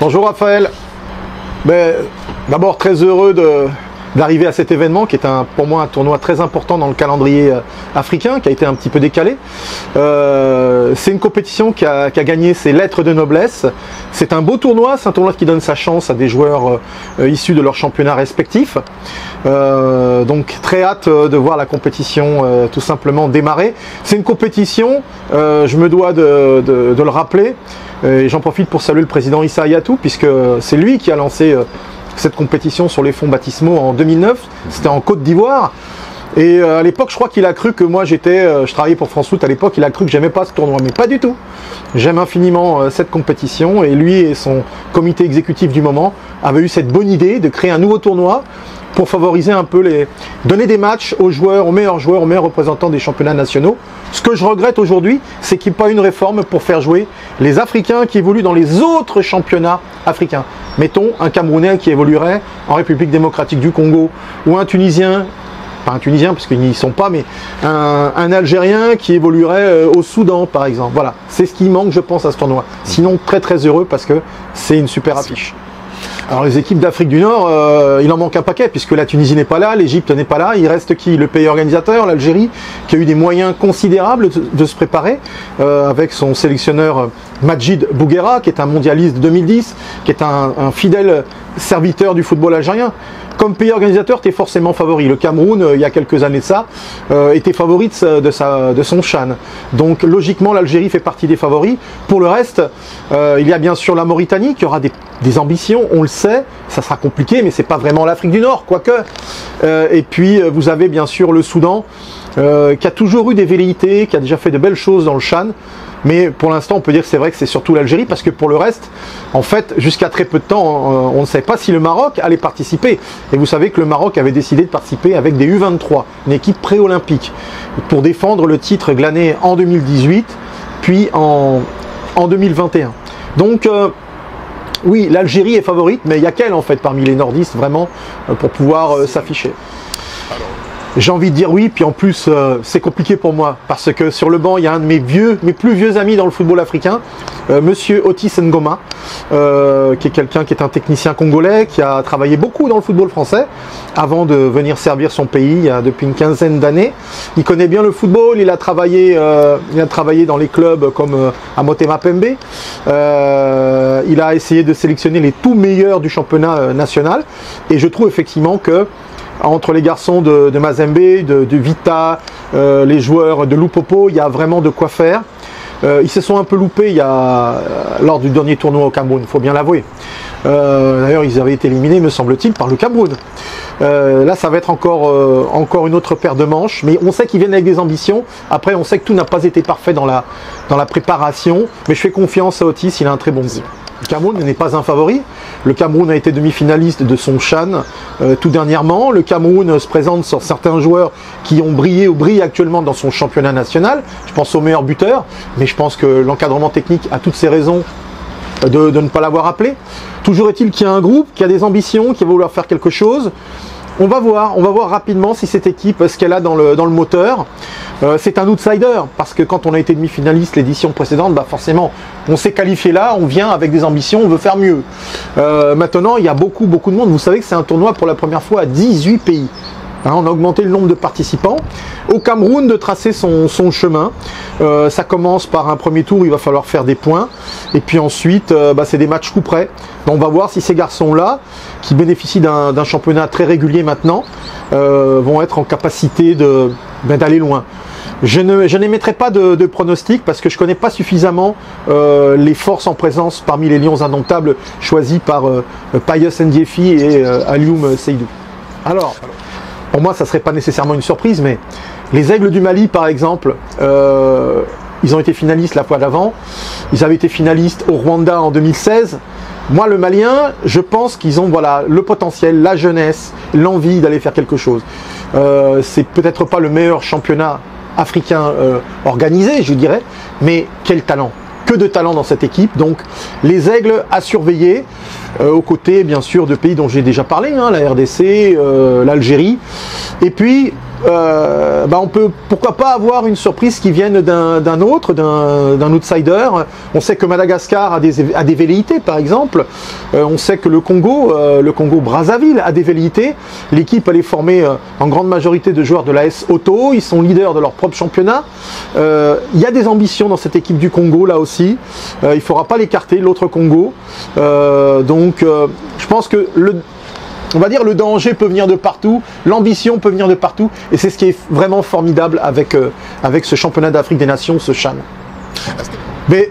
Bonjour Raphaël. D'abord très heureux d'arriver à cet événement qui est pour moi un tournoi très important dans le calendrier africain, qui a été un petit peu décalé. C'est une compétition qui a gagné ses lettres de noblesse. C'est un beau tournoi, c'est un tournoi qui donne sa chance à des joueurs issus de leurs championnats respectifs. Donc très hâte de voir la compétition tout simplement démarrer. C'est une compétition, je me dois de le rappeler, et j'en profite pour saluer le président Issa Hayatou, puisque c'est lui qui a lancé cette compétition sur les fonds baptismaux en 2009, c'était en Côte d'Ivoire. Et à l'époque, je crois qu'il a cru que moi je travaillais pour France Foot à l'époque, il a cru que j'aimais pas ce tournoi, mais pas du tout. J'aime infiniment cette compétition, et lui et son comité exécutif du moment avaient eu cette bonne idée de créer un nouveau tournoi pour favoriser un peu donner des matchs aux joueurs, aux meilleurs représentants des championnats nationaux. Ce que je regrette aujourd'hui, c'est qu'il n'y ait pas une réforme pour faire jouer les Africains qui évoluent dans les autres championnats africains. Mettons un Camerounais qui évoluerait en République démocratique du Congo, ou un Tunisien, pas un Tunisien parce qu'ils n'y sont pas, mais un Algérien qui évoluerait au Soudan par exemple. Voilà, c'est ce qui manque je pense à ce tournoi. Sinon très très heureux parce que c'est une super affiche. Alors les équipes d'Afrique du Nord, il en manque un paquet puisque la Tunisie n'est pas là, l'Égypte n'est pas là, il reste qui? Le pays organisateur, l'Algérie, qui a eu des moyens considérables de se préparer avec son sélectionneur Majid Bouguera, qui est un mondialiste de 2010, qui est un fidèle serviteur du football algérien. Comme pays organisateur, tu es forcément favori. Le Cameroun, il y a quelques années de ça, était favori de son CHAN. Donc logiquement, l'Algérie fait partie des favoris. Pour le reste, il y a bien sûr la Mauritanie qui aura des ambitions, on le sait, ça sera compliqué, mais c'est pas vraiment l'Afrique du Nord, quoique. Et puis vous avez bien sûr le Soudan, qui a toujours eu des velléités, qui a déjà fait de belles choses dans le CHAN. Mais pour l'instant, on peut dire que c'est vrai que c'est surtout l'Algérie, parce que pour le reste, en fait, jusqu'à très peu de temps, on ne savait pas si le Maroc allait participer. Et vous savez que le Maroc avait décidé de participer avec des U23, une équipe pré-olympique, pour défendre le titre glané en 2018, puis en 2021. Donc, oui, l'Algérie est favorite, mais il y a qu'elle, en fait, parmi les nordistes, vraiment, pour pouvoir s'afficher. J'ai envie de dire oui, puis en plus c'est compliqué pour moi, parce que sur le banc il y a un de mes plus vieux amis dans le football africain, monsieur Otis Ngoma, qui est quelqu'un qui est un technicien congolais, qui a travaillé beaucoup dans le football français, avant de venir servir son pays depuis une quinzaine d'années. Il connaît bien le football, il a travaillé dans les clubs comme à Motema Pembe, il a essayé de sélectionner les tout meilleurs du championnat national, et je trouve effectivement que entre les garçons de Mazembe, de Vita, les joueurs de Lupopo, il y a vraiment de quoi faire. Ils se sont un peu loupés lors du dernier tournoi au Cameroun, il faut bien l'avouer. D'ailleurs, ils avaient été éliminés, me semble-t-il, par le Cameroun. Là, ça va être encore une autre paire de manches, mais on sait qu'ils viennent avec des ambitions. Après, on sait que tout n'a pas été parfait dans la préparation, mais je fais confiance à Otis, il a un très bon groupe. Le Cameroun n'est pas un favori. Le Cameroun a été demi-finaliste de son CHAN tout dernièrement. Le Cameroun se présente sur certains joueurs qui ont brillé ou brillent actuellement dans son championnat national. Je pense aux meilleurs buteurs, mais je pense que l'encadrement technique a toutes ses raisons de ne pas l'avoir appelé. Toujours est-il qu'il y a un groupe qui a des ambitions, qui va vouloir faire quelque chose. On va voir rapidement si cette équipe, ce qu'elle a dans le moteur. C'est un outsider, parce que quand on a été demi-finaliste l'édition précédente, bah forcément, on s'est qualifié là, on vient avec des ambitions, on veut faire mieux. Maintenant, il y a beaucoup de monde. Vous savez que c'est un tournoi pour la première fois à 18 pays. Hein, on a augmenté le nombre de participants. Au Cameroun, de tracer son chemin. Ça commence par un premier tour, il va falloir faire des points. Et puis ensuite, c'est des matchs coup près. Donc on va voir si ces garçons-là, qui bénéficient d'un championnat très régulier maintenant, vont être en capacité d'aller loin. Je n'émettrai pas de pronostic parce que je ne connais pas suffisamment les forces en présence parmi les lions indomptables choisis par Pius Ndiefi et Alioum Seydou. Alors, pour moi, ça ne serait pas nécessairement une surprise, mais les Aigles du Mali, par exemple, ils ont été finalistes la fois d'avant. Ils avaient été finalistes au Rwanda en 2016. Moi, le Malien, je pense qu'ils ont le potentiel, la jeunesse, l'envie d'aller faire quelque chose. C'est peut-être pas le meilleur championnat africain organisé, je dirais, mais quel talent! Que de talent dans cette équipe. Donc les Aigles à surveiller, aux côtés bien sûr de pays dont j'ai déjà parlé, hein, la RDC, l'Algérie. Et puis on peut pourquoi pas avoir une surprise qui vienne d'un autre, d'un outsider. On sait que Madagascar a des velléités par exemple. On sait que le Congo Brazzaville a des velléités. L'équipe elle est formée en grande majorité de joueurs de l'AS Auto. Ils sont leaders de leur propre championnat. Il y a des ambitions dans cette équipe du Congo là aussi. Il ne faudra pas l'écarter, l'autre Congo. Je pense que on va dire le danger peut venir de partout, l'ambition peut venir de partout, et c'est ce qui est vraiment formidable avec ce championnat d'Afrique des Nations, ce CHAN. Mais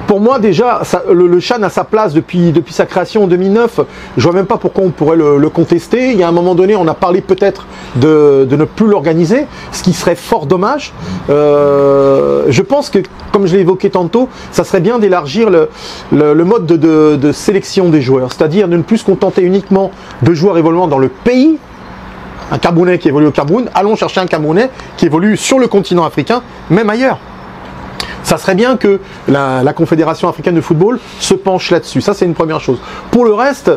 pour moi déjà, le CHAN a sa place depuis sa création en 2009. Je vois même pas pourquoi on pourrait le contester. Il y a un moment donné, on a parlé peut-être de ne plus l'organiser, ce qui serait fort dommage. Je pense que, comme je l'ai évoqué tantôt, ça serait bien d'élargir le mode de sélection des joueurs, c'est-à-dire de ne plus se contenter uniquement de joueurs évoluant dans le pays. Un Camerounais qui évolue au Cameroun, allons chercher un Camerounais qui évolue sur le continent africain, même ailleurs. Ça serait bien que la Confédération africaine de football se penche là-dessus. Ça, c'est une première chose. Pour le reste,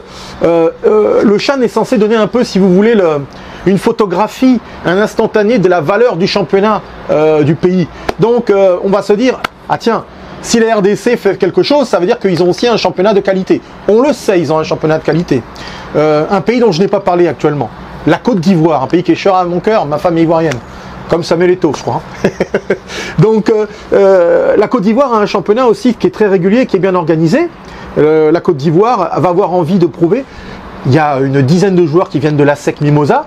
le CHAN est censé donner un peu, si vous voulez, une photographie, un instantané de la valeur du championnat du pays. Donc, on va se dire, ah tiens, si la RDC fait quelque chose, ça veut dire qu'ils ont aussi un championnat de qualité. On le sait, ils ont un championnat de qualité. Un pays dont je n'ai pas parlé actuellement, la Côte d'Ivoire, un pays qui est cher à mon cœur, ma femme est ivoirienne. Comme Samuel Eto'o, je crois. Donc, la Côte d'Ivoire a un championnat aussi qui est très régulier, qui est bien organisé. La Côte d'Ivoire va avoir envie de prouver. Il y a une dizaine de joueurs qui viennent de la SEC Mimosa.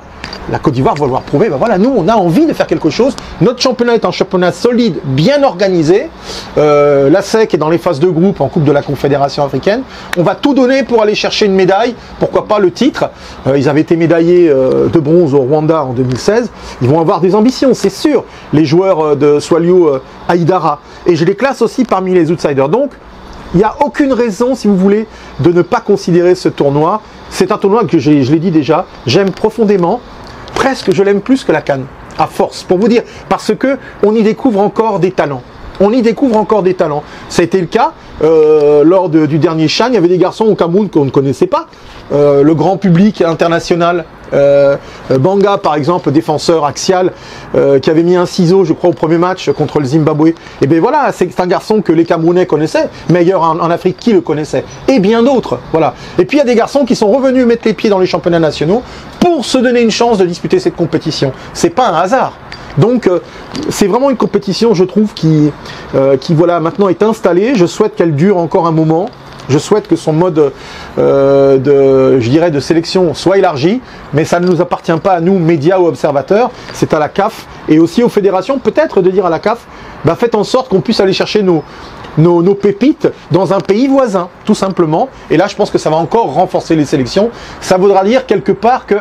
La Côte d'Ivoire va vouloir prouver, ben voilà, nous on a envie de faire quelque chose. Notre championnat est un championnat solide, bien organisé. La SEC est dans les phases de groupe en Coupe de la Confédération africaine. On va tout donner pour aller chercher une médaille, pourquoi pas le titre. Ils avaient été médaillés de bronze au Rwanda en 2016. Ils vont avoir des ambitions, c'est sûr, les joueurs de Swalio Haïdara. Et je les classe aussi parmi les outsiders. Donc, il n'y a aucune raison, si vous voulez, de ne pas considérer ce tournoi. C'est un tournoi que je l'ai dit déjà, j'aime profondément. Presque, je l'aime plus que la CAN, à force, pour vous dire, parce que on y découvre encore des talents. On y découvre encore des talents. Ça a été le cas lors du dernier CHAN. Il y avait des garçons au Cameroun qu'on ne connaissait pas. Le grand public international, Banga par exemple, défenseur axial, qui avait mis un ciseau, je crois, au premier match contre le Zimbabwe. Et bien voilà, c'est un garçon que les Camerounais connaissaient, meilleur en Afrique, qui le connaissait, et bien d'autres. Voilà. Et puis il y a des garçons qui sont revenus mettre les pieds dans les championnats nationaux pour se donner une chance de disputer cette compétition. C'est pas un hasard. Donc c'est vraiment une compétition, je trouve, qui voilà, maintenant est installée. Je souhaite qu'elle dure encore un moment. Je souhaite que son mode de sélection soit élargi, mais ça ne nous appartient pas à nous, médias ou observateurs. C'est à la CAF et aussi aux fédérations, peut-être de dire à la CAF, bah, faites en sorte qu'on puisse aller chercher nos pépites dans un pays voisin, tout simplement. Et là, je pense que ça va encore renforcer les sélections. Ça voudra dire quelque part que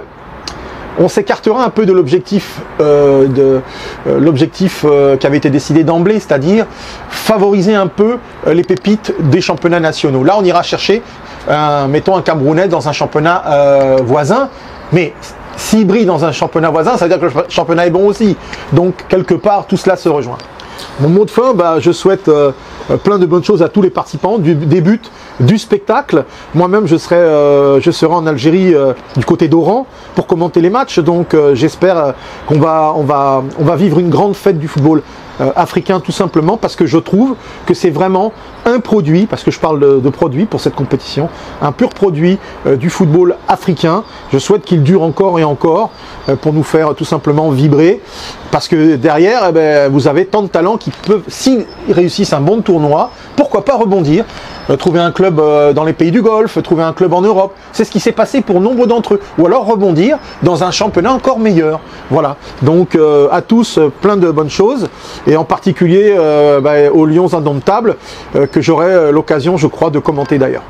on s'écartera un peu de l'objectif qui avait été décidé d'emblée, c'est-à-dire favoriser un peu les pépites des championnats nationaux. Là, on ira chercher, mettons, un Camerounais dans un championnat voisin, mais s'il brille dans un championnat voisin, ça veut dire que le championnat est bon aussi. Donc, quelque part, tout cela se rejoint. Mon mot de fin, bah, je souhaite plein de bonnes choses à tous les participants, des buts, du spectacle. Moi-même, je serai en Algérie du côté d'Oran pour commenter les matchs. Donc, j'espère qu'on va vivre une grande fête du football africain, tout simplement, parce que je trouve que c'est vraiment un produit, parce que je parle de produit pour cette compétition, un pur produit du football africain. Je souhaite qu'il dure encore et encore pour nous faire tout simplement vibrer, parce que derrière, eh ben, vous avez tant de talents qui peuvent, s'ils réussissent un bon tournoi, pourquoi pas rebondir, trouver un club dans les pays du Golfe, trouver un club en Europe. C'est ce qui s'est passé pour nombre d'entre eux. Ou alors rebondir dans un championnat encore meilleur. Voilà. Donc à tous, plein de bonnes choses. Et en particulier aux Lions Indomptables, que j'aurai l'occasion, je crois, de commenter d'ailleurs.